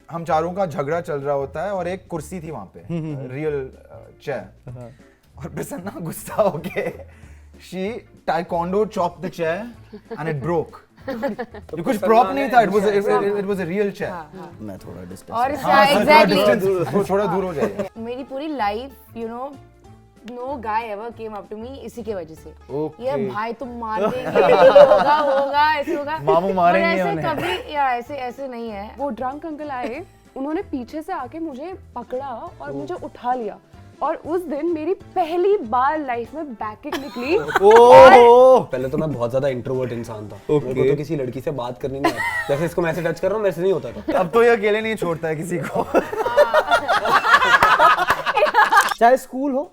हम चारों का झगड़ा चल रहा होता है और एक कुर्सी थी वहां पे, रियल चेयर, और प्रसन्ना गुस्सा होके she taekwondo chopped the chair and it broke. ये कुछ prop नहीं था, it was a real chair. मैं थोड़ा डिस्टेंस और एग्जैक्टली थोड़ा दूर हो जाइए. मेरी पूरी life you know no guy ever came up to me इसी के वजह से. Okay. ये भाई तुम मार देंगे, होगा ऐसे होगा, मामू मारेंगे ऐसे उन्हें. कभी या ऐसे नहीं है. वो ड्रंक अंकल आए, उन्होंने पीछे से आके मुझे पकड़ा और मुझे उठा लिया, और उस दिन मेरी पहली बार लाइफ में बैक किक निकली. पहले तो मैं बहुत ज्यादा इंट्रोवर्ट इंसान था. मेरे को तो किसी लड़की से बात करनी नहीं आती. जैसे इसको मैं ऐसे टच कर रहा हूँ, मेरे से नहीं होता था. अब तो ये अकेले नहीं छोड़ता है किसी को. चाहे स्कूल हो,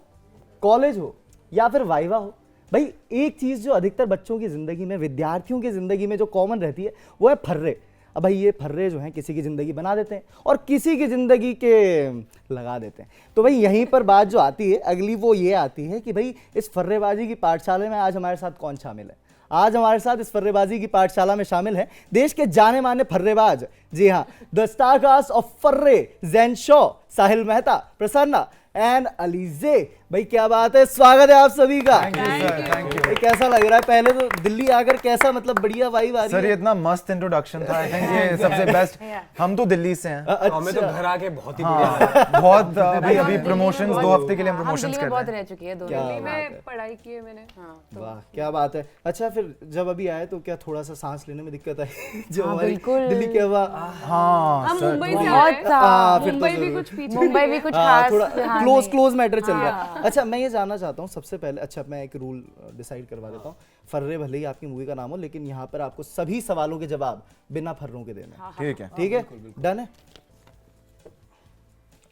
कॉलेज हो या फिर वाइवा हो, भाई एक चीज जो अधिकतर बच्चों की जिंदगी में, विद्यार्थियों की जिंदगी में जो कॉमन रहती है वो है फर्रे. अब भाई ये फर्रे जो हैं किसी की जिंदगी बना देते हैं और किसी की जिंदगी के लगा देते हैं. तो भाई यहीं पर बात जो आती है अगली, वो ये आती है कि भाई इस फर्रेबाजी की पाठशाला में आज हमारे साथ कौन शामिल है. आज हमारे साथ इस फर्रेबाजी की पाठशाला में शामिल है देश के जाने माने फर्रेबाज, जी हाँ, the star cast of Farrey, Zain Shaw, Sahil Mehta, Prasanna and Alizeh. भाई क्या बात है, स्वागत है आप सभी का. Thank you. कैसा लग रहा है? पहले तो दिल्ली आकर कैसा, मतलब बढ़िया वाइब आ रही है. सर ये इतना मस्त इंट्रोडक्शन था. आई थिंक ये सबसे बेस्ट. हम तो दिल्ली से हैं. हमें तो घर आके बहुत ही बढ़िया. बहुत अभी प्रमोशंस 2 हफ्ते के लिए हम हम प्रमोशंस दिल्ली कर में बहुत रहे हैं. रह चुकी है, दो क्या दिल्ली बात है. में पढ़ाई की है मैंने. वाह क्या बात है. अच्छा फिर जब अभी आए तो क्या थोड़ा सा सांस लेने में दिक्कत आई? जो हमारी बिल्कुल. दिल्ली क्या हुआ? हाँ हम सर. मुंबई से बहुत आए. था. फिर तो मुंबई भी जरूर. कुछ पीछे मुंबई नहीं भी है. कुछ हाँ, खास थोड़ा हाँ, क्लोज नहीं. मैटर चल रहा है. अच्छा मैं ये जानना चाहता हूँ सबसे पहले, अच्छा मैं एक रूल डिसाइड करवा देता हूँ. फर्रे भले ही आपकी मूवी का नाम हो, लेकिन यहाँ पर आपको सभी सवालों के जवाब बिना फर्रों के देने हैं. ठीक है. ठीक है, डन है.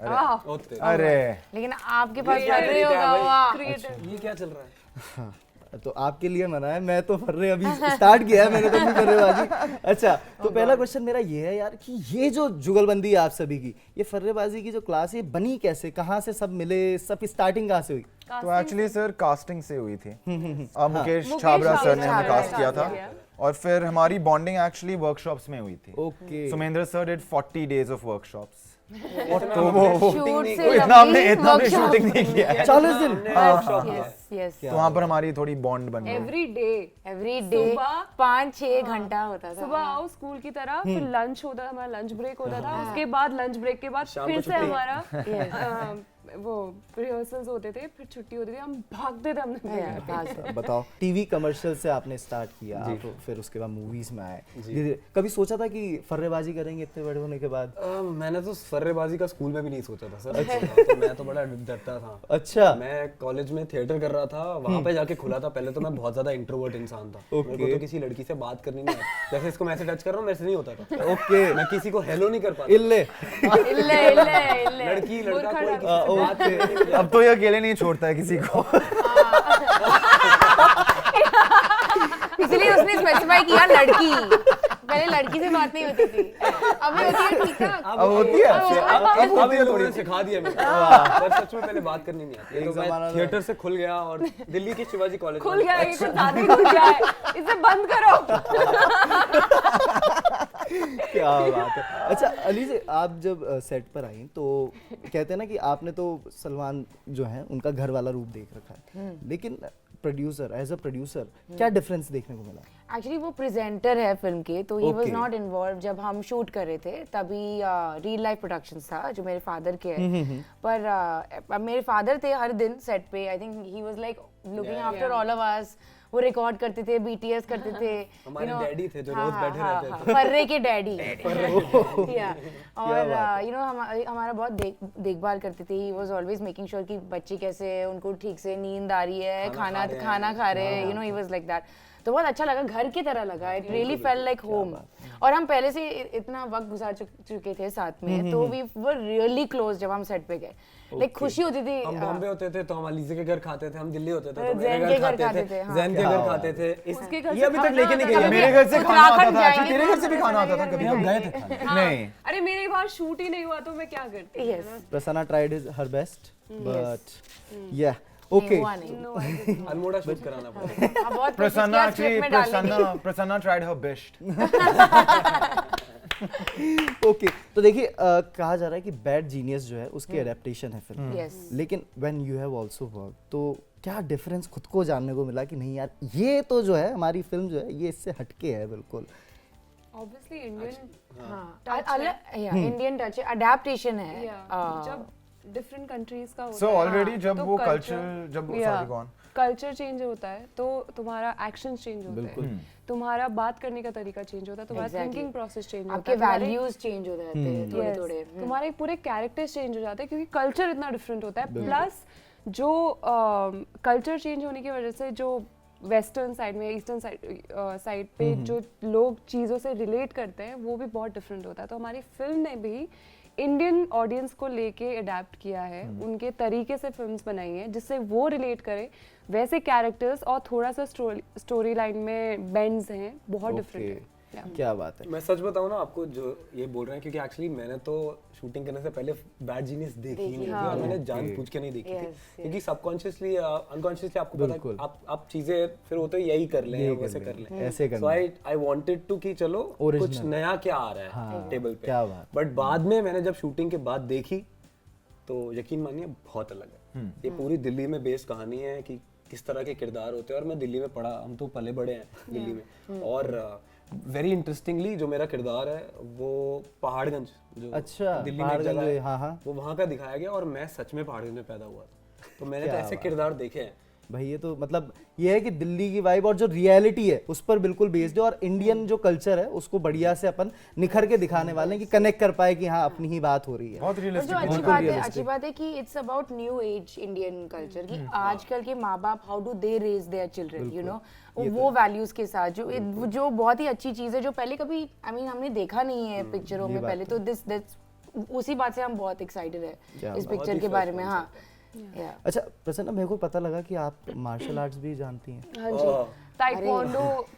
अरे लेकिन आपके पास फर्रे होगा. वाह. ये क्या चल रहा है? तो आपके लिए मना है, मैं तो फर्रे अभी स्टार्ट किया है मैंने तो नहीं फर्रेबाजी. अच्छा तो पहला क्वेश्चन मेरा ये है यार कि ये जो जुगलबंदी है आप सभी की, ये फर्रेबाजी की जो क्लास है बनी कैसे, कहाँ से सब मिले, सब स्टार्टिंग कहाँ से हुई? तो एक्चुअली सर कास्टिंग से हुई थी. मुकेश छाबरा सर ने हमें कास्ट किया था और फिर हमारी बॉन्डिंग एक्चुअली वर्कशॉप्स में हुई थी. Okay. Sumendra sir did 40 days of workshops. तो शूट से इतना हमने शूटिंग नहीं किया है. 40 दिन. Yes yes. तो वहाँ पर हमारी थोड़ी बॉन्ड बन गई. एवरी डे सुबह 5-6 घंटा होता था. सुबह आओ स्कूल की तरह, फिर लंच होता था, हमारा लंच ब्रेक होता था. उसके बाद लंच ब्रेक के बाद फिर से हमारा वो रिहर्सल्स होते थे, फिर छुट्टी होती थी, हम भागते थे. हमने बताओ, टीवी कमर्शियल से आपने स्टार्ट किया, आप फिर उसके बाद मूवीज में आए. कभी सोचा था कि फर्रेबाजी करेंगे इतने बड़े होने के बाद? मैंने तो फर्रेबाजी का स्कूल में भी नहीं सोचा था सर. तो मैं तो बड़ा डरता था. अच्छा. मैं कॉलेज में थिएटर कर रहा था, वहाँ पे जाके खुला था. पहले तो मैं बहुत ज्यादा इंट्रोवर्ट इंसान था. मेरे को तो किसी लड़की से बात करनी नहीं आती. जैसे इसको मैं ऐसे टच कर रहा हूँ, मेरे से नहीं होता था. ओके. मैं किसी को हेलो नहीं कर पाता. इल्ले. लड़की लड़का कोई किसी से बात करनी नहीं. अब तो ये अकेले नहीं छोड़ता है किसी को. इसलिए उसने स्पेसिफाई किया लड़की. पहले लड़की से बात नहीं होती थी, अभी होती है. ठीक है, अब होती है. अब इन लोगों ने सिखा दिया मेरे को. पर सच में पहले बात करनी नहीं आती. तो मैं थिएटर से खुल गया और दिल्ली के शिवाजी कॉलेज खुल गया. ये कुछ ज्यादा ही खुल गया है, इसे बंद करो. क्या बात है. अच्छा अली जी, आप जब सेट पर आई तो कहते हैं ना कि आपने तो सलमान जो है उनका घर वाला रूप देख रखा है, लेकिन प्रोड्यूसर, एज अ प्रोड्यूसर क्या डिफरेंस देखने को मिला? एक्चुअली वो प्रेजेंटर है फिल्म के, तो he was Okay. Not involve जब हम शूट कर रहे थे. तभी रियल लाइफ प्रोडक्शंस था जो मेरे फादर के है. पर मेरे फादर थे हर दिन सेट पे. I think he was like looking after all of us. वो रिकॉर्ड करते थे, बीटीएस करते थे. हमारे डैडी थे जो रोज बैठे रहते थे. फर्रे के डैडी. और हमारा बहुत देखभाल करते थे. He was always making sure कि बच्चे कैसे, उनको ठीक से नींद आ रही है, खाना खा रहे हैं. He was like that. तो बहुत अच्छा लगा, घर की तरह लगा. It really felt like home. और हम पहले से इतना वक्त गुजार चुके थे साथ में, तो वी वर रियली क्लोज जब हम सेट पे गए. लाइक खुशी होती थी. हम बॉम्बे होते थे तो हम अलीजे के घर खाते थे, हम दिल्ली होते थे तो ज़ैन मेरे के घर घर खाते थे, हाँ. ज़ैन के घर खाते थे. ये अभी तक खाना लेके नहीं आता गए. था. मेरे घर से खाना आता उत्तराखंड था. जाएंगे तेरे घर से भी तो खाना आता था कभी? हम गए थे खाने. नहीं. अरे मेरी बार शूट ही नहीं हुआ तो मैं क्या करती. Yes. Prasanna tried his her best, but yeah. Okay हुआ नहीं। अल्मोड़ा शूट कराना पड़ेगा। हाँ, बहुत Prasanna कोशिश किया script में डालने की। Prasanna tried her best. Okay तो देखिए कहा जा रहा है कि बैड जीनियस जो है उसकी एडेप्टेशन है फिल्म Yes. लेकिन when you have also work तो क्या डिफरेंस खुद को जानने को मिला कि नहीं यार ये तो जो है हमारी फिल्म जो है ये इससे हटके है बिल्कुल ऑब्वियसली इंडियन हाँ, अलग इंडियन टच है, अडेप्टेशन है। जब डिफरेंट कंट्रीज का होता So है already जब तो वो culture- culture जब Yeah. sorry go on. Culture change होता है तो तुम्हारा एक्शन चेंज होता बिल्कुल। है, तुम्हारा बात करने का तरीका चेंज होता है, तुम्हारा Exactly. थिंकिंग प्रोसेस चेंज होता आपके है, तुम्हारे- वैल्यूज चेंज हो जाते हैं थोड़े Yes, थोड़े। तुम्हारे पूरे कैरेक्टर्स चेंज हो जाते हैं क्योंकि कल्चर इतना डिफरेंट होता है। प्लस जो कल्चर चेंज होने की वजह से जो वेस्टर्न साइड में ईस्टर्न साइड पे जो लोग चीज़ों से रिलेट करते हैं वो भी बहुत डिफरेंट होता है। तो हमारी फिल्म ने भी इंडियन ऑडियंस को लेके अडेप्ट किया है, उनके तरीके से फिल्म्स बनाई हैं जिससे वो रिलेट करे, वैसे कैरेक्टर्स और थोड़ा सा स्टोरी लाइन में बेंड्स हैं, बहुत डिफरेंट है। क्या बात है मैं सच बताऊं ना आपको जो ये बोल रहे हैं क्योंकि एक्चुअली मैंने तो शूटिंग करने से पहले बैड जीनियस देखी ही नहीं थी और मैंने जानबूझ के नहीं देखी थी क्योंकि सबकॉन्शियसली अनकॉन्शियसली आपको पता है आप चीजें फिर होते यही कर लें वैसे कर लें ऐसे करना सो आई वांटेड टू कि चलो कुछ नया क्या आ रहा है टेबल पे क्या बात। बट बाद में मैंने जब शूटिंग के बाद देखी तो यकीन मानिए बहुत अलग है। ये पूरी दिल्ली में बेस्ड कहानी है कि किस तरह के किरदार होते हैं और मैं दिल्ली में पढ़ा, हम तो पले बड़े हैं दिल्ली में और वेरी इंटरेस्टिंगली जो मेरा किरदार है वो पहाड़गंज जो अच्छा, दिल्ली में एक पहाड़गंज, जगह है, हाँ, हाँ। वो वहाँ का दिखाया गया और मैं सच में पहाड़गंज में पैदा हुआ था तो मैंने तो ऐसे किरदार देखे हैं। भाई ये तो मतलब ये है कि दिल्ली की वाइब और जो रियलिटी है उस पर बिल्कुल बेस्ड है और इंडियन जो कल्चर है उसको बढ़िया से अपन निखर के दिखाने वाले हैं कि कनेक्ट कर पाए कि हाँ अपनी ही बात हो रही है। बहुत और जो रियलिस्टिक अच्छी बात है कि it's about new age Indian culture कि आजकल के माँ बाप how do they raise their children, you know, वो वैल्यूज के साथ जो बहुत ही अच्छी चीज है जो पहले कभी हमने देखा नहीं है पिक्चरों में पहले, तो दिस उसी बात से हम बहुत एक्साइटेड है इस पिक्चर के बारे में। हाँ अच्छा प्रसन्ना, मेरे को पता लगा कि आप मार्शल आर्ट्स भी जानती हैं। हाँ जी,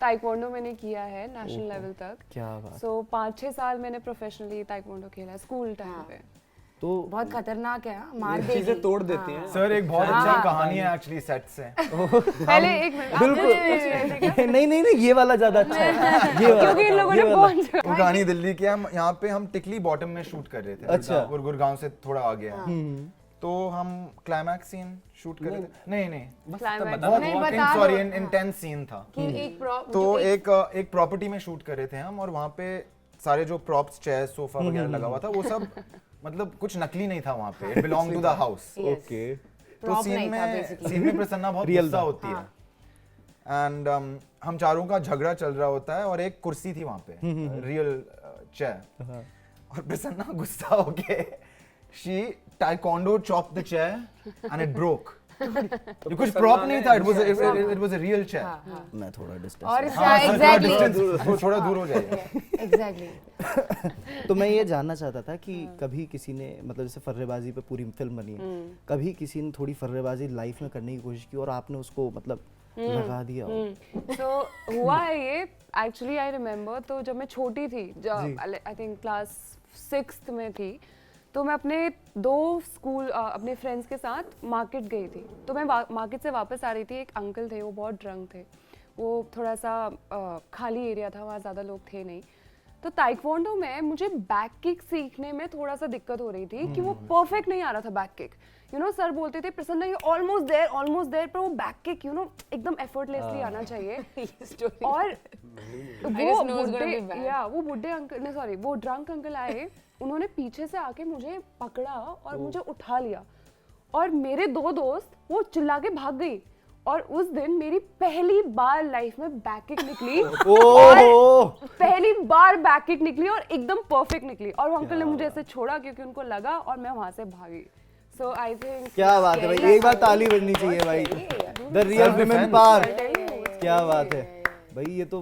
ताइक्वांडो मैंने किया है नेशनल लेवल तक। क्या बात। सो 5-6 साल मैंने प्रोफेशनली ताइक्वांडो खेला है स्कूल टाइम पे। तो बहुत खतरनाक है, मार देगी। चीजें तोड़ देती हैं। सर एक बहुत अच्छा कहानी है एक्चुअली सेट से। पहले एक मिनट बिल्कुल नहीं ये वाला ज्यादा अच्छा है ये वाला क्योंकि इन लोगों ने बहुत वो कहानी दिल्ली की है, यहाँ पे हम टिकली बॉटम में शूट कर रहे थे। अच्छा। गुड़गांव से थोड़ा आगे है तो हम क्लाइमैक्स सीन शूट कर रहे थे। नहीं बता सॉरी इंटेंस सीन था कि एक तो एक प्रॉपर्टी में शूट कर रहे थे हम और वहाँ पे सारे जो प्रॉप्स चेयर सोफा वगैरह लगा हुआ था वो सब मतलब कुछ नकली नहीं था वहाँ पे, it belong to the house. Okay तो Prop सीन नहीं था में basically। प्रसन्ना बहुत गुस्सा होती है एंड हम चारों का झगड़ा चल रहा होता है और एक कुर्सी थी वहाँ पे रियल चेयर और प्रसन्ना गुस्सा होके she taekwondo chopped the chair and it broke। ये कुछ प्रॉप नहीं था, it was a real chair। मैं थोड़ा डिस्टेंस और एग्जैक्टली थोड़ा दूर हो जाएगा। एग्जैक्टली तो मैं ये जानना चाहता था कि कभी किसी ने मतलब जैसे फर्रेबाजी पे पूरी फिल्म बनी है, कभी किसी ने थोड़ी फर्रेबाजी लाइफ में करने की कोशिश की और आपने उसको मतलब लगा दिया हो? तो हुआ है ये एक्चुअली आई रिमेम्बर। तो जब मैं छोटी थी, आई थिंक क्लास 6th में थी, तो मैं अपने अपने फ्रेंड्स के साथ मार्केट गई थी। तो मैं मार्केट से वापस आ रही थी, एक अंकल थे वो बहुत ड्रंक थे, वो थोड़ा सा खाली एरिया था, वहाँ ज़्यादा लोग थे नहीं। तो ताइक्वांडो में मुझे बैक किक सीखने में थोड़ा सा दिक्कत हो रही थी कि वो परफेक्ट नहीं आ रहा था back kick. You know sir बोलते थे प्रसन्ना यू ऑलमोस्ट देयर, पर वो बैक किक यू नो एकदम एफर्टलेसली आना चाहिए। और वो बुढ़े अंकल ने सॉरी वो ड्रंक अंकल आए, उन्होंने पीछे से आके मुझे पकड़ा और मुझे उठा लिया और मेरे 2 दोस्त वो चिल्ला के भाग गई। और उस दिन मेरी पहली बार लाइफ में बैक किक निकली और पहली बार बैक किक निकली और एकदम परफेक्ट निकली और वो अंकल ने मुझे ऐसे छोड़ा क्योंकि उनको लगा और मैं वहां से भागी। सो आई थिंक क्या बात है भाई, एक बार ताली बजनी चाहिए भाई। द रियल वुमेन पावर, क्या बात है भाई। ये तो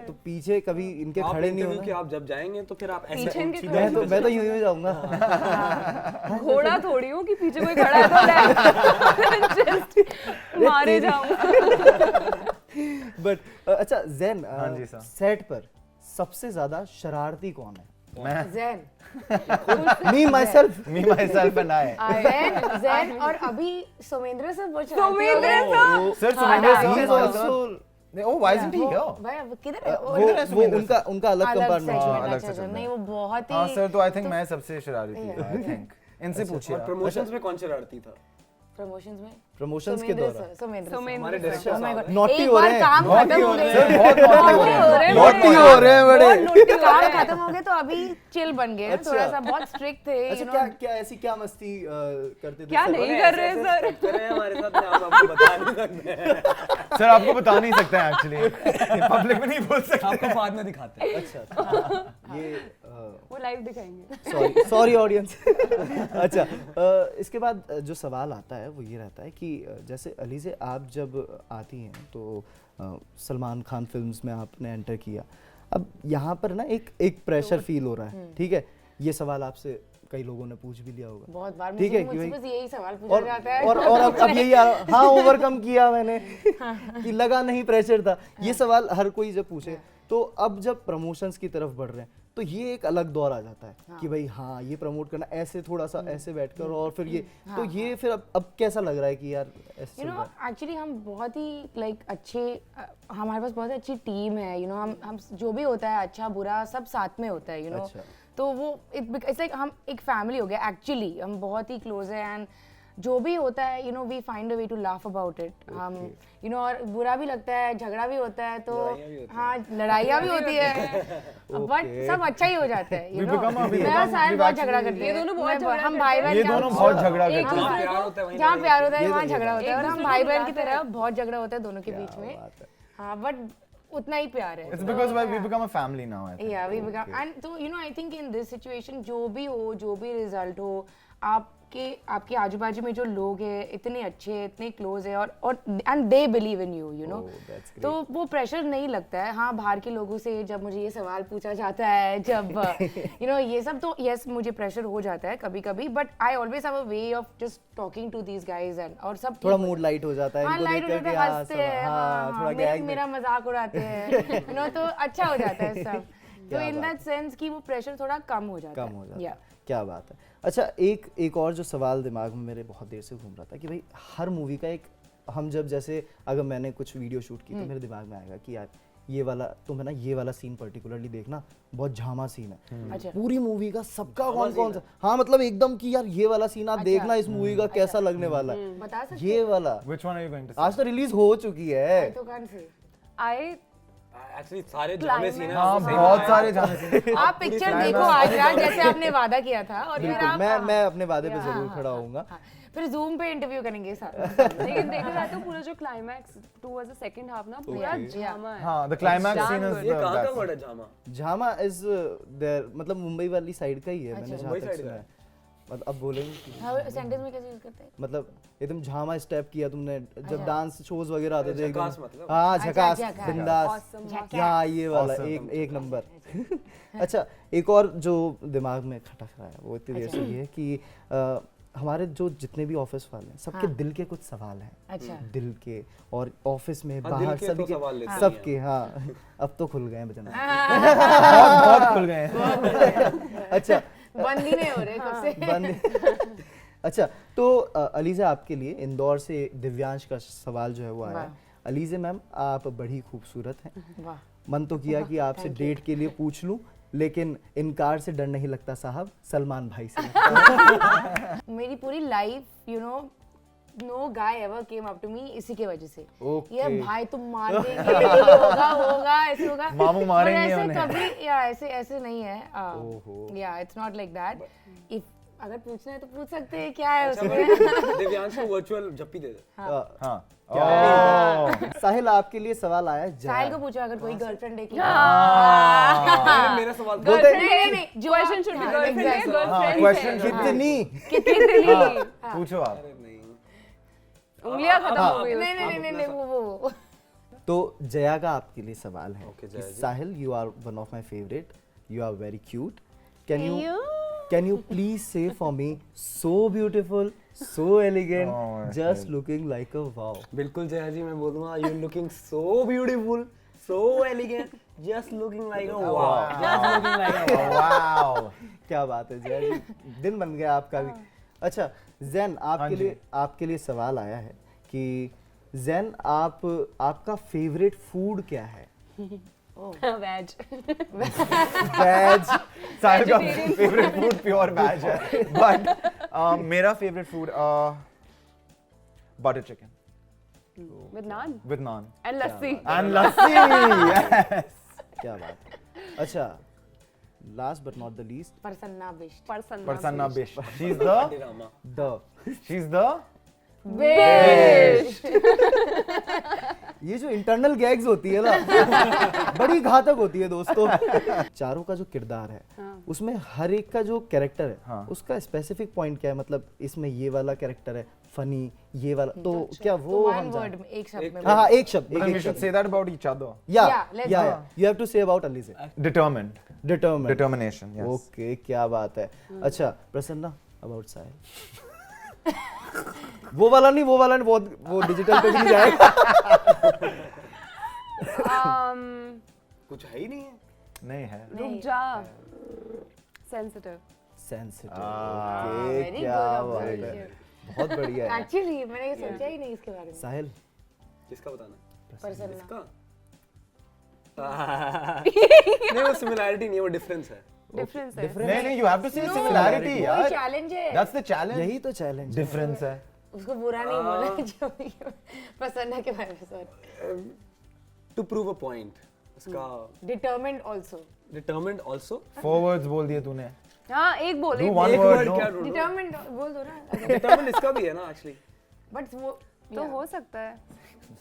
तो पीछे कभी इनके खड़े नहीं होना कि आप जब जाएंगे तो फिर आप ऐसे मैं तो यूं ही जाऊंगा। घोड़ा थोड़ी हो कि पीछे कोई खड़ा है तो just मारे जाऊंगा। बट अच्छा जैन, हाँ जी सर। सेट पर सबसे ज्यादा शरारती कौन है? Zen. Me my self Me, myself and I. Zen और अभी सोमेंद्र सर बहुत चलाते सोमेंद्र होंगे। Sir, Sumendra sir he is is also Oh, why isn't he here? भाई अब किधर है? वो इधर है वो सुमेंद्र उनका अलग अलग कंपार्टमेंट segment, अलग अच्छा, segment नहीं वो बहुत ही हाँ सर, तो आई थिंक मैं सबसे शरारती था, आई थिंक। इनसे पूछिए और आप। प्रमोशंस में कौन शरारती था? प्रमोशंस में प्रमोशंस के सोमेंद्र दौरान सर, सोमेंद्र सर। सोमेंद्र हमारे sir. Oh my God. Naughty एक हो बार रहे हैं, काम बहुत खत्म हो naughty गए। हो रहे हैं, बहुत naughty हो रहे हैं। नॉटी हो रहे हैं बड़े। काम खत्म हो गए तो अभी चिल बन गए, अच्छा। थोड़ा सा बहुत स्ट्रिक्ट थे, अच्छा you क्या know। क्या ऐसी क्या मस्ती करते थे क्या सर? नहीं कर रहे सर? कर रहे हैं हमारे साथ में, आप आपको बता नहीं सकते। सर आपको बता नहीं सकते हैं एक्चुअली, पब्लिक में नहीं बोल सकते। आपको बाद में दिखाते हैं। अच्छा ये वो लाइव दिखाएंगे। Sorry audience. अच्छा इसके बाद जो सवाल आता है वो ये रहता है कि जैसे अली से आप जब आती हैं तो सलमान खान फिल्म्स में आपने एंटर किया, अब यहाँ पर ना एक प्रेशर फील हो रहा है, ठीक है? ये सवाल आपसे कई लोगों ने पूछ भी लिया होगा, बहुत बार ठीक है कि मुझसे भाई- बस यही सवाल पूछा जाता है। और अब यही हाँ ओवरकम किया मैंने कि लगा नहीं प्रेशर था, ये सवाल हर कोई जब पूछे तो अब जब प्रमोशंस की तरफ बढ़ रहे हैं तो ये एक अलग दौर आ जाता है कि भाई हाँ ये प्रमोट करना ऐसे थोड़ा सा ऐसे बैठकर और फिर ये तो ये फिर अब कैसा लग रहा है कि यार ऐसे यू चल नो रहा है? एक्चुअली हम बहुत ही लाइक अच्छे हमारे पास बहुत अच्छी टीम है, यू नो हम जो भी होता है अच्छा बुरा सब साथ में होता है, यू नो अच्छा। तो वो इट्स लाइक हम एक फैमिली हो गया एक्चुअली, हम बहुत ही क्लोज है एंड जो भी होता है you know we find a way to laugh about it. हम यू नो और बुरा भी लगता है, झगड़ा भी होता है, तो हाँ लड़ाइयाँ भी होती है, बट सब अच्छा ही हो जाता है, यू नो। मेरा साहिल बहुत झगड़ा करते हैं, ये दोनों बहुत झगड़ा हम भाई बहन ये दोनों बहुत झगड़ा करते हैं। जहाँ प्यार होता है वहीं जहाँ प्यार होता है वहाँ झगड़ा होता है, एक और हम दूसरे भाई को बहन की बुलाते तरह बहुत झगड़ा होता है दोनों के बीच में। बात है। हाँ बट उतना ही प्यार है। It's because we become a family now, I think. Yeah, we become and so you know I think in this situation जो भी हो, जो भी रिजल्ट हो, आपके आजू बाजू में जो लोग हैं इतने अच्छे इतने क्लोज है और and they believe in you, you know, तो वो प्रेशर नहीं लगता है। हाँ बाहर के लोगों से जब मुझे ये सवाल पूछा जाता है, जब यू नो ये सब, तो यस मुझे प्रेशर हो जाता है कभी कभी, but I always have a way of just talking to these guys and और सब थोड़ा मूड लाइट हो जाता है हाँ इनको लाइट हो देख जाता करके, है, हाँ हंसते सब हैं, हाँ थोड़ा गैग मेरा मजाक उड़ाते हैं, यू नो, तो अच्छा हो जाता है सब। तो इन दैट सेंस कि वो प्रेशर थोड़ा कम हो जाता है। कम हो जाता Yeah. है। क्या बात है। अच्छा एक और जो सवाल दिमाग में मेरे बहुत देर से घूम रहा था कि भाई हर मूवी का एक, हम जब जैसे अगर मैंने कुछ वीडियो शूट की तो मेरे दिमाग में आएगा कि यार ये वाला तुम है ना, ये वाला सीन पर्टिकुलरली देखना बहुत झामा सीन है। अच्छा। पूरी मूवी का सबका कौन कौन सा, हाँ मतलब एकदम कि यार ये वाला सीन आप देखना इस मूवी का कैसा लगने वाला है, बता सकते ये वाला। Which one are you going to say? आज तो रिलीज हो चुकी है। तो कौन से आई एक्चुअली सारे जामे सीन हैं, हाँ आपको सही बहुत बताया। सारे जाने से। आप पिक्चर देखो आज रात जैसे आपने वादा किया था, और फिर बिल्कुल, आप मैं अपने वादे पे हाँ, जरूर हाँ, खड़ा हाँ, होऊंगा। हाँ। फिर जूम पे इंटरव्यू करेंगे साथ। लेकिन देखा जाए तो पूरा जो climax towards the second half ना पूरा ड्रामा है। हाँ, the climax Damn scene is good. ये the कहाँ का best. वर्ड है जामा? झामा इज देयर, मतलब मुंबई वाली साइड का ही है, मैंने जहाँ मुंबई तक side सुना का है। मतलब अब बोलेंगे हाँ सेंटेंस में कैसे यूज करते हैं? मतलब एकदम झामा स्टेप किया तुमने जब डांस शोज वगैरह आते थे झकास एकदम, मतलब? हाँ झकास झकास। बिंदास, Awesome, हाँ ये वाला Awesome. एक नंबर। अच्छा एक और जो दिमाग में खटक रहा है वो इतनी देर से ये है कि हमारे जो जितने भी ऑफिस वाले हैं सबके दिल के कुछ सवाल हैं, अच्छा। दिल के और ऑफिस में हाँ, बाहर दिल के सभी तो सवाल लेते के ही सबके, हाँ अब तो खुल गए हैं बचन। बहुत खुल गए हैं। अच्छा बंद ही नहीं हो रहे कब से। बंद। अच्छा तो अलीज़ा आपके लिए इंदौर से दिव्यांश का सवाल जो है वो आया है। अलीज़ा मैम आप बड़ी खूबसूरत हैं, वाह, मन तो किया कि आपसे डेट के लिए पूछ लूं लेकिन इनकार से डर नहीं लगता साहब, सलमान भाई से लगता है। मेरी पूरी life you know no guy ever came up to me इसी के वजह से। Okay. ये भाई तुम मार देंगे, ये होगा ऐसे होगा, मामू मारेंगे पर ऐसे उन्हें। कभी या ऐसे नहीं है। ओहो। या it's not like that. If अगर पूछना है तो पूछ सकते हैं, क्या है अच्छा, उसमें। दिव्यांश को वर्चुअल झप्पी दे दे। हाँ। साहिल आपके लिए सवाल आया है साहिल को जया। पूछो अगर कोई गर्लफ्रेंड है कि मेरा सवाल था। बोलते नहीं जो क्वेश्चन शुड बी गर्लफ्रेंड है, हाँ, गर्लफ्रेंड question है। should be- कितनी पूछो आप। उंगलियां खत्म हो गई। नहीं वो तो जया का आपके लिए सवाल है Okay, कि Jaya ji. Sahil you are one of my favourite, you are very cute, can you please say for me so beautiful so elegant Oh, just looking like a wow. बिल्कुल जया जी, मैं बोलूंगा you looking so beautiful so elegant, just looking like a wow. Just looking like a wow. Wow क्या बात है जय जी, दिन बन गया आपका भी। अच्छा जैन, आपके लिए सवाल आया है कि जैन आपका फेवरेट फूड क्या है? वेज। वेज। साहिल का फेवरेट फूड प्योर वेज है, बट मेरा favourite food butter chicken with naan with naan and lassi. And lassi. Yes. क्या बात है। अच्छा last but not the least, Prasanna Bisht. Prasanna Bish. She's Rama. the Bisht. ये जो इंटरनल गैग्स होती है ना बड़ी घातक होती है दोस्तों। चारों का जो किरदार है उसमें हर एक का जो कैरेक्टर है हाँ। उसका स्पेसिफिक पॉइंट क्या है, मतलब इसमें ये वाला कैरेक्टर है फनी, ये वाला, तो क्या वो वन हम वर्ड में, एक शब्द में। हाँ एक शब्द, But we should say that about each other. या Yeah, let's या go. You have to say about Alizeh. Determined. Determined. Determination. Yes. Okay क्या बात है। अच्छा प्रसन्ना अबाउट साहिल। वो वाला नहीं बहुत वो डिजिटल पे भी नहीं जाएगा। कुछ है ही नहीं है। नहीं है। रुक जा। सेंसिटिव। सेंसिटिव। very ओके क्या good बात है, observation. बहुत बढ़िया है। एक्चुअली मैंने ये सोचा ही नहीं इसके बारे में। साहिल किसका बताना? प्रसन्ना। इसका? नहीं वो सिमिलैरिटी नहीं है, वो डिफरेंस है। डिफरेंस है। नहीं, you have to say similarity, वही यार. चैलेंज है। That's the challenge. यही तो चैलेंज है। Difference है. उसको बुरा नहीं बोला जो भी प्रसन्ना के बारे में sorry. To prove a point, इसका determined also. Determined also. Four words बोल दिए तूने. हाँ एक बोले। Do one एक word. word No. क्या ढूंढूं? डिटरमिन्ड बोल दो ना। डिटरमिन्ड इसका भी है ना एक्चुअली। बट वो तो हो सकता है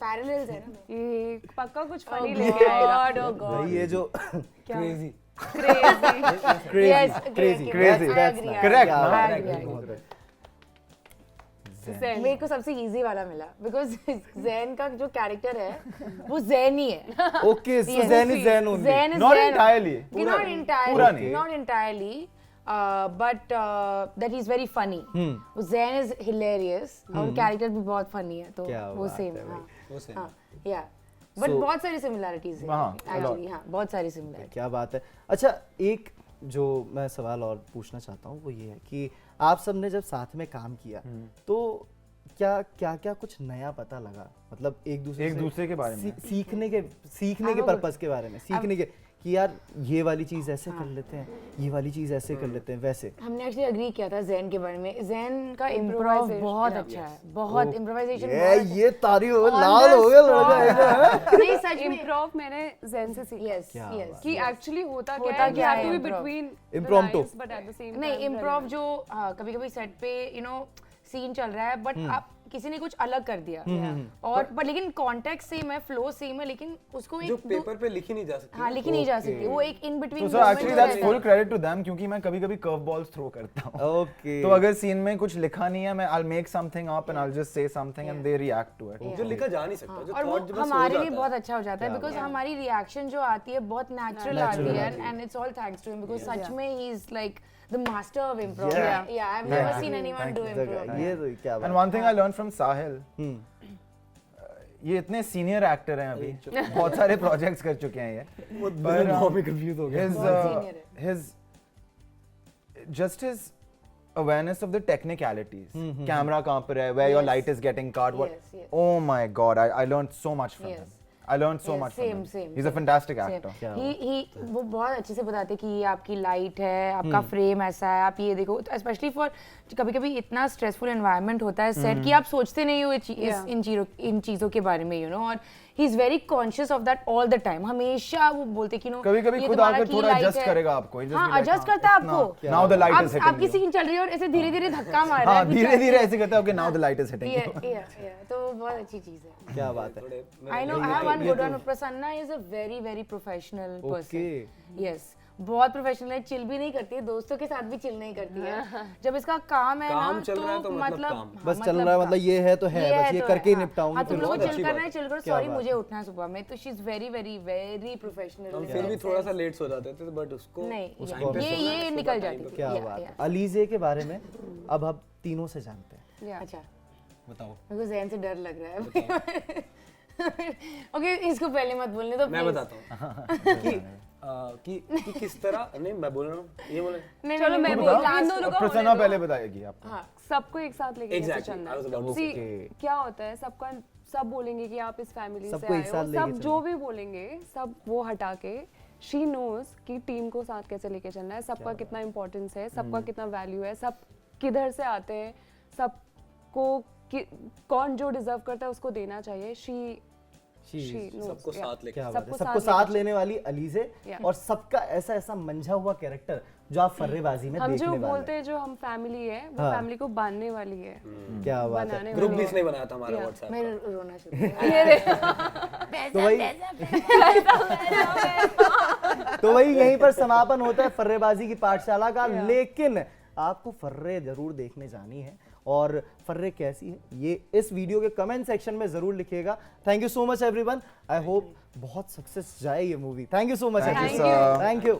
पैरेलल्स है ना। ये पक्का कुछ फनी Oh लेके आएगा। God, oh God. भाई ये जो crazy. Crazy. Yes, crazy, crazy. I That's agree, nice. I Correct, agree, no? I agree, I agree. zen। मेरे को सबसे इजी वाला मिला बिकॉज जैन का जो कैरेक्टर है वो जैन ही है। Okay so Jain is Jain only. Zen is Not Zen. entirely. Not entirely. पूरा नहीं. Not entirely. But that he's very funny. वो Zen is hilarious और कैरेक्टर भी बहुत funny है तो क्या वो बात सेम है है। वो same हाँ, yeah. But So- बहुत सारी similarities हैं हाँ, actually, हाँ, बहुत सारी similarities. क्या बात है। अच्छा एक जो मैं सवाल और पूछना चाहता हूँ वो ये है कि आप सब ने जब साथ में काम किया तो क्या कुछ नया पता लगा, मतलब एक दूसरे के बारे में? सीखने के हाँ, पर्पस के बारे में, सीखने के कि यार ये वाली चीज ऐसे कर लेते हैं, ये वाली चीज ऐसे कर लेते हैं, वैसे हमने एक्चुअली एग्री किया था जैन के बारे में। जैन का इम्प्रोव बहुत अच्छा है, बहुत इम्प्रोवाइजेशन। ये तारीफ हो लाल हो गया लड़का। नहीं सच में इम्प्रोव मैंने जेन से सीखा यस यस। कि एक्चुअली होता क्या होता है, क्या you have है to be improv. between Impromptu. but at the same नहीं time इम्प्रोव relevant. जो कभी कभी सेट पे सीन चल रहा है बट आप किसी ने कुछ अलग कर दिया और बट लेकिन कॉन्टेक्स्ट सेम है, फ्लो सेम है, लेकिन उसको जो एक पेपर पे लिखी नहीं जा सकती। हाँ लिखी नहीं जा सकती, वो एक in between. So actually that's full credit to them क्योंकि मैं कभी-कभी curve balls throw करता हूँ. ओके तो अगर सीन में कुछ लिखा नहीं है मैं I'll make something up and I'll just say something and they react to it. जो लिखा जा नहीं सकता, जो और वो थॉट जब बस हो हमारे लिए जाता बहुत है। अच्छा हो जाता है बिकॉज हमारी रिएक्शन जो आती है बहुत नेचुरल आती है and it's all thanks to him because सच में he is like the master of improv. Yeah. Yeah I have never seen anyone do improv. ये तो क्या And बात। one thing I learned from Sahil, ये इतने सीनियर एक्टर हैं अभी, बहुत सारे प्रोजेक्ट्स कर चुके हैं ये, पर कंफ्यूज हो his बहुत senior है। his just his awareness of the technicalities. Camera कहाँ पर है, where your Yes. light is getting cut, what? Yes, yes. Oh my God, I learned so much from Yes. him. I learned so Yes, much same, from him. same, He's a same. fantastic actor. ही वो बहुत अच्छे से बताते कि ये आपकी light है, आपका फ्रेम ऐसा है, आप ये देखो, स्पेशली फॉर कभी-कभी इतना स्ट्रेसफुल एनवायरनमेंट होता है सेट कि आप सोचते नहीं हो इन चीजों के बारे में और he is very conscious of that all the time. हमेशा वो बोलते कि कभी-कभी खुद आकर थोड़ा adjust करेगा आपको. He just हाँ be like, एडजस्ट करता है आपको। Now the light is hitting आपकी you. सीन चल रही है और ऐसे धीरे-धीरे धक्का मार रहा हाँ है। धीरे-धीरे ऐसे करता है. Okay, now the light is hitting you. तो बहुत अच्छी चीज है। क्या बात है। I know I have one good one. Prasanna is a very very professional person. Okay. Yes. बहुत प्रोफेशनल है, चिल भी नहीं करती है, दोस्तों के साथ भी चिल नहीं करती है। जब इसका काम है काम ना चल रहा है तो मतलब काम। बस चल रहा है, मतलब ये है तो है, बस ये करके ही निपटाऊंगी। हाँ तुम लोगों को बहुत चिल अच्छी करना बात है, चिल करो, क्या सॉरी बात मुझे उठना है सुबह में, तो she is very very very professional. हम फिर भी थोड़ा सा लेट सो जाते थे बट उसको नहीं उस yeah, time पे सोना है, ये सुबह निकल time जाती पे। थी। क्या Yeah, बात yeah. है। अलीज़े के बारे में अब हम तीनों से जानते हैं। Yeah. अच्छा बताओ। मेरे को जैन से डर लग रहा है। ओके इसको पहले मत बोलने दो मैं please. बताता हूँ कि किस तरह नहीं मैं बोल रहा हूँ ये बोले नहीं, चलो नहीं, मैं नहीं, बोल last- इन दोनों का प्रसन्ना होने दो। पहले बताएगी आपको। हाँ सबको एक साथ लेके कैसे Exactly, चलना I was about है to See, say. क्या होता है सबका सब बोलेंगे कि आप इस फैमिली से सबको आए एक हो साथ लेके सब चलना। जो भी बोलेंगे सब वो हटा के शी नोज कि टीम को साथ कैसे लेके चलना है सबका कितना इंपॉर्टेंस है सबका कितना वैल्यू है सब किधर से आते हैं सबको कौन जो डिजर्व करता है उसको देना चाहिए शी सबको साथ लेके क्या बात है, सबको साथ लेने वाली अली से Yeah. और सबका ऐसा ऐसा मंझा हुआ कैरेक्टर जो आप फर्रेबाजी में हम देखने जो वाले बोलते हैं जो हम फैमिली है वो हाँ। फैमिली को बांधने वाली है हैं। क्या बात है। बनाने ग्रुप वाली भी है इसने बनाया था हमारा Yeah. व्हाट्सएप मैं रोना शुरू तो वही यहीं पर समापन होता है फर्रेबाजी की पाठशाला का। लेकिन आपको फर्रे जरूर देखने जानी है और फर्रे कैसी है ये इस वीडियो के कमेंट सेक्शन में जरूर लिखिएगा। Thank you so much everyone. I hope बहुत सक्सेस जाए ये movie. Thank you so much. Thank you, sir. Thank you.